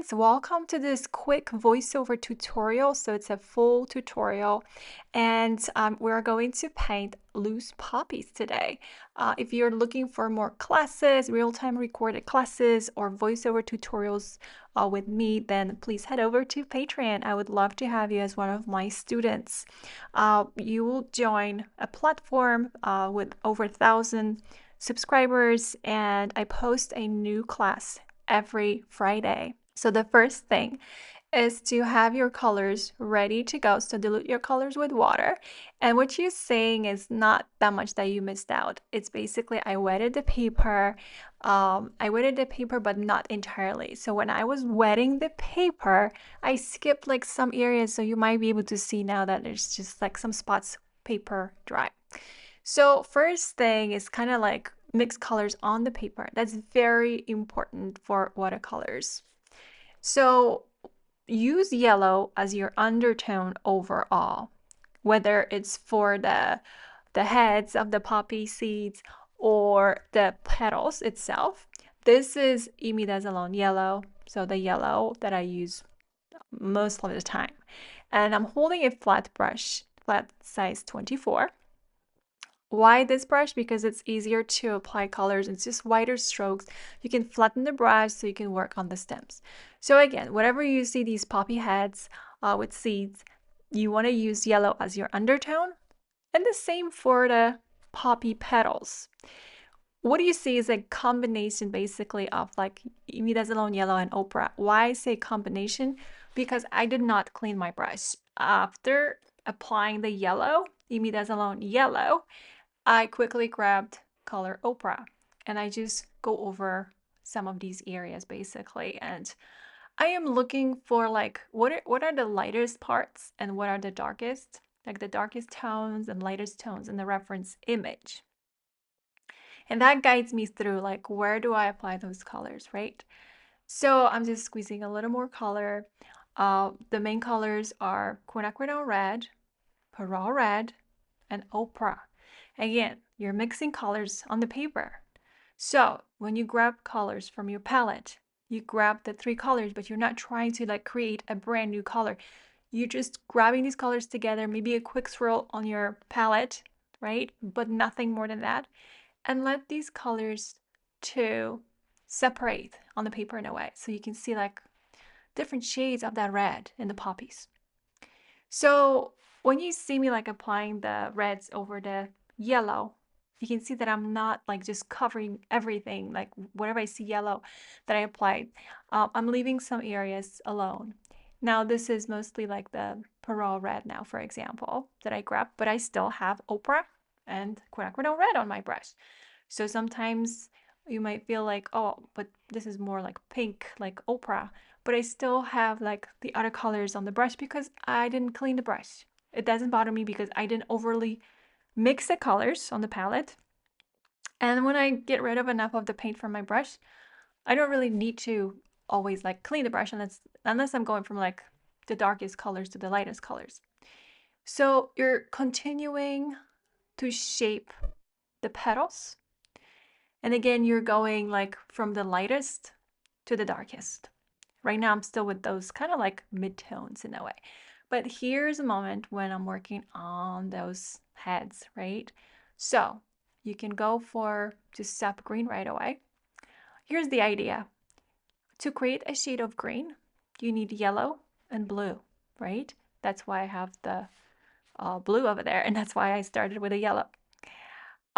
students, welcome to this quick voiceover tutorial. So it's a full tutorial and we're going to paint loose poppies today. If you're looking for more classes, real-time recorded classes or voiceover tutorials with me, then please head over to Patreon. I would love to have you as one of my students. You will join a platform with over 1,000 subscribers and I post a new class every Friday. So the first thing is to have your colors ready to go. So dilute your colors with water. And what you're saying is not that much that you missed out. It's basically I wetted the paper. But not entirely. So when I was wetting the paper, I skipped like some areas. So you might be able to see now that there's just like some spots paper dry. So first thing is kind of like mix colors on the paper. That's very important for watercolors. So use yellow as your undertone overall, whether it's for the heads of the poppy seeds or the petals itself. This is imidazolone yellow, so the yellow that I use most of the time. And I'm holding a flat brush, flat size 24. Why this brush? Because it's easier to apply colors. It's just wider strokes. You can flatten the brush so you can work on the stems. So again, whenever you see these poppy heads with seeds, you want to use yellow as your undertone. And the same for the poppy petals. What you see is a combination basically of like imidazolone yellow and ochre. Why I say combination? Because I did not clean my brush. After applying the yellow, imidazolone yellow, I quickly grabbed color ochre and I just go over some of these areas basically. And I am looking for like what are the lightest parts and what are the darkest, like the darkest tones and lightest tones in the reference image. And that guides me through like where do I apply those colors, right? So I'm just squeezing a little more color. The main colors are quinacridone red, pearl red, and ochre. Again, you're mixing colors on the paper. So when you grab colors from your palette, you grab the 3 colors, but you're not trying to like create a brand new color. You're just grabbing these colors together, maybe a quick swirl on your palette, right? But nothing more than that. And let these colors to separate on the paper in a way. So you can see like different shades of that red in the poppies. So when you see me like applying the reds over the yellow, you can see that I'm not like just covering everything, like whatever I see yellow that I applied. I'm leaving some areas alone. Now this is mostly like the pearl red now, for example, that I grabbed, but I still have ochre and quinacridone red on my brush. So sometimes you might feel like, oh, but this is more like pink, like ochre, but I still have like the other colors on the brush because I didn't clean the brush. It doesn't bother me because I didn't overly mix the colors on the palette. And when I get rid of enough of the paint from my brush, I don't really need to always like clean the brush unless I'm going from like the darkest colors to the lightest colors. So you're continuing to shape the petals. And again, you're going like from the lightest to the darkest. Right now, I'm still with those kind of like mid-tones in a way. But here's a moment when I'm working on those heads, right? So you can go for just sap green right away. Here's the idea. To create a shade of green, you need yellow and blue, right? That's why I have the blue over there, and that's why I started with a yellow.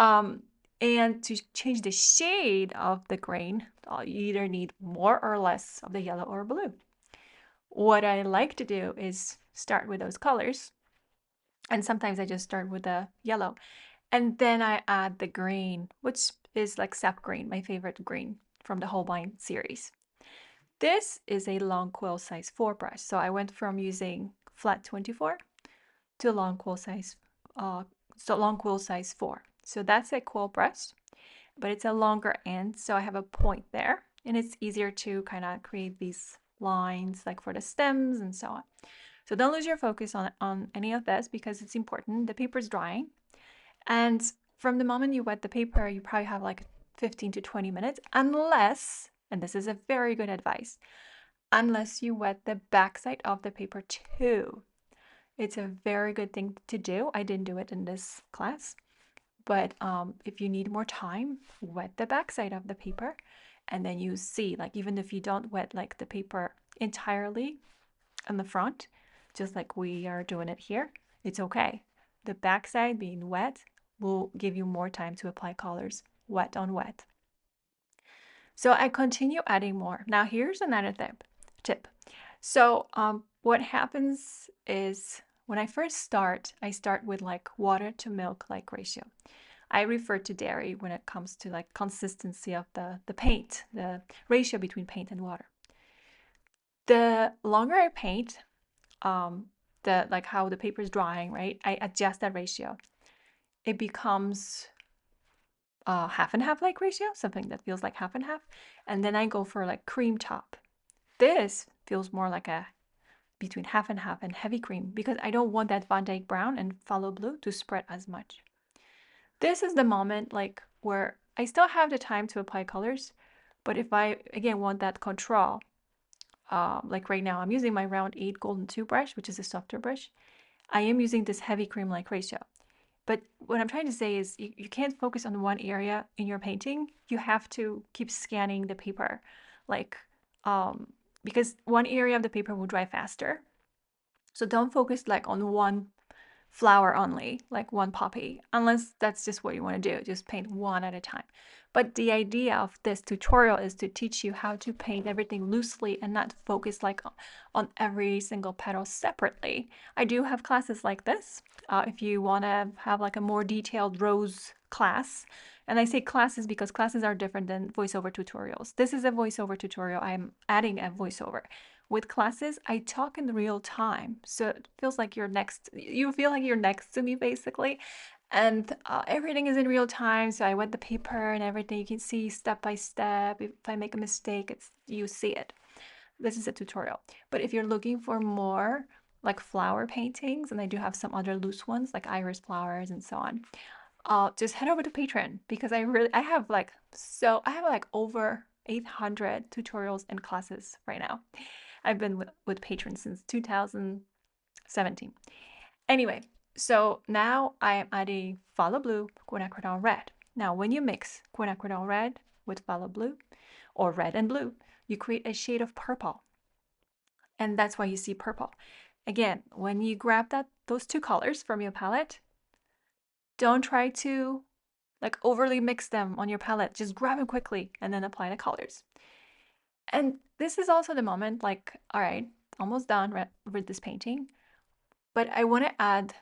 And to change the shade of the grain, you either need more or less of the yellow or blue. What I like to do is start with those colors, and sometimes I just start with the yellow, and then I add the green, which is like sap green, my favorite green from the Holbein series. This is a long quill size 4 brush, so I went from using flat 24 to long quill size, long quill size 4. So that's a quill brush, but it's a longer end, so I have a point there, and it's easier to kind of create these lines like for the stems and so on. So don't lose your focus on any of this because it's important. The paper is drying, and from the moment you wet the paper, you probably have like 15 to 20 minutes, unless, and this is a very good advice, unless you wet the backside of the paper too. It's a very good thing to do. I didn't do it in this class, but if you need more time, wet the backside of the paper, and then you see, like, even if you don't wet like the paper entirely in the front, just like we are doing it here, it's okay. The backside being wet will give you more time to apply colors, wet on wet. So I continue adding more. Now here's another tip. So what happens is when I first start, I start with like water to milk like ratio. I refer to dairy when it comes to like consistency of the paint, the ratio between paint and water. The longer I paint, the like how the paper is drying, right? I adjust that ratio. It becomes half and half like ratio, something that feels like half and half. And then I go for like cream top. This feels more like a between half and heavy cream because I don't want that Van Dyke brown and phthalo blue to spread as much. This is the moment like where I still have the time to apply colors, but if I again want that control, like right now I'm using my round 8 golden 2 brush, which is a softer brush. I am using this heavy cream like ratio. But what I'm trying to say is you can't focus on one area in your painting. You have to keep scanning the paper, like because one area of the paper will dry faster. So don't focus like on one flower only, like one poppy, unless that's just what you want to do. Just paint one at a time. But the idea of this tutorial is to teach you how to paint everything loosely and not focus like on every single petal separately. I do have classes like this. If you want to have like a more detailed rose class, and I say classes because classes are different than voiceover tutorials. This is a voiceover tutorial. I'm adding a voiceover. With classes, I talk in real time, so it feels like you feel like you're next to me basically. And everything is in real time, so I wet the paper and everything. You can see step by step. If I make a mistake, you see it. This is a tutorial. But if you're looking for more like flower paintings, and I do have some other loose ones like iris flowers and so on, just head over to Patreon because I have like over 800 tutorials and classes right now. I've been with patrons since 2017. Anyway, so now I am adding phthalo blue, quinacridone red. Now, when you mix quinacridone red with phthalo blue or red and blue, you create a shade of purple. And that's why you see purple. Again, when you grab those two colors from your palette, don't try to like overly mix them on your palette. Just grab them quickly and then apply the colors. And this is also the moment like, all right, almost done with this painting, but I want to add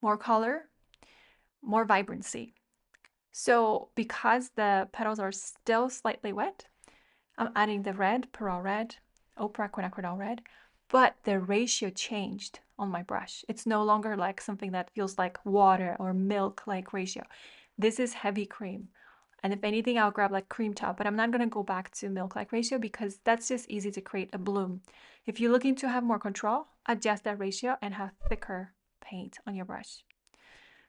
more color, more vibrancy. So because the petals are still slightly wet, I'm adding the red, Pearl red, Opera quinacridone red, but the ratio changed on my brush. It's no longer like something that feels like water or milk like ratio. This is heavy cream. And if anything, I'll grab like cream top, but I'm not gonna go back to milk-like ratio because that's just easy to create a bloom. If you're looking to have more control, adjust that ratio and have thicker paint on your brush.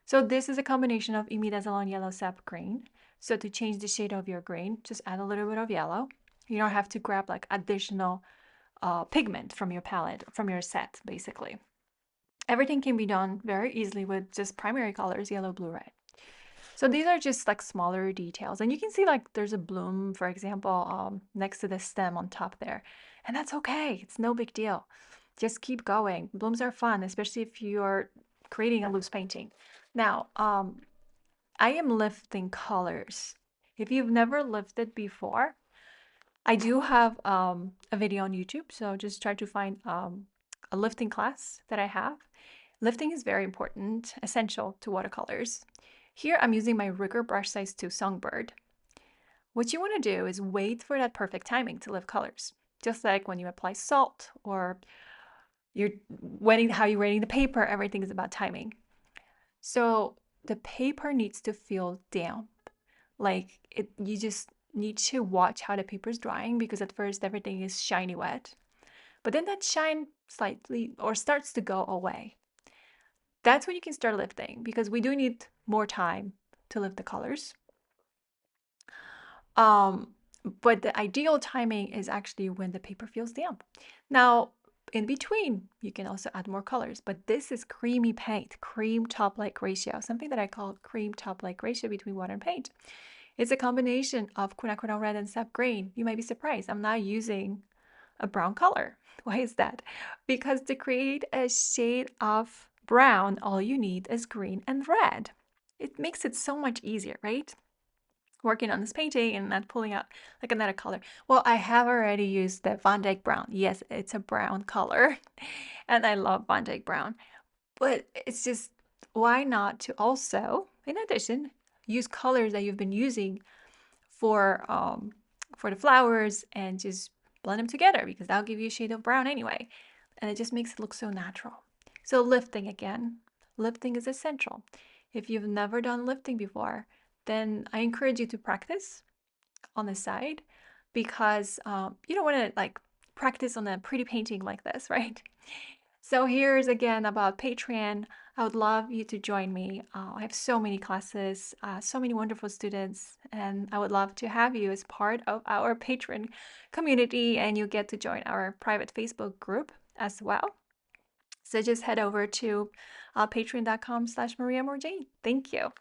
So this is a combination of imidazoline yellow sap green. So to change the shade of your green, just add a little bit of yellow. You don't have to grab like additional pigment from your palette, from your set, basically. Everything can be done very easily with just primary colors, yellow, blue, red. So these are just like smaller details. And you can see like there's a bloom, for example, next to the stem on top there. And that's okay. It's no big deal. Just keep going. Blooms are fun, especially if you're creating a loose painting. Now, I am lifting colors. If you've never lifted before, I do have a video on YouTube. So just try to find a lifting class that I have. Lifting is very important, essential to watercolors. Here I'm using my Rigger brush size 2 Songbird. What you want to do is wait for that perfect timing to lift colors. Just like when you apply salt or how you're wetting the paper, everything is about timing. So the paper needs to feel damp. You just need to watch how the paper is drying because at first everything is shiny wet. But then that shine slightly or starts to go away. That's when you can start lifting because we do need more time to lift the colors. But the ideal timing is actually when the paper feels damp. Now, in between, you can also add more colors, but this is creamy paint, cream top like ratio, something that I call cream top like ratio between water and paint. It's a combination of quinacridone red and sap green. You might be surprised. I'm not using a brown color. Why is that? Because to create a shade of brown, all you need is green and red. It makes it so much easier, right? Working on this painting and not pulling out like another color. Well, I have already used the Van Dyke brown. Yes, it's a brown color, and I love Van Dyke brown. But it's just, why not to also, in addition, use colors that you've been using for the flowers and just blend them together, because that'll give you a shade of brown anyway, and it just makes it look so natural. So lifting again, lifting is essential. If you've never done lifting before, then I encourage you to practice on the side, because you don't want to like practice on a pretty painting like this, right? So here's again about Patreon. I would love you to join me. I have so many classes, so many wonderful students, and I would love to have you as part of our Patreon community, and you get to join our private Facebook group as well. So just head over to patreon.com/Maria Morjane. Thank you.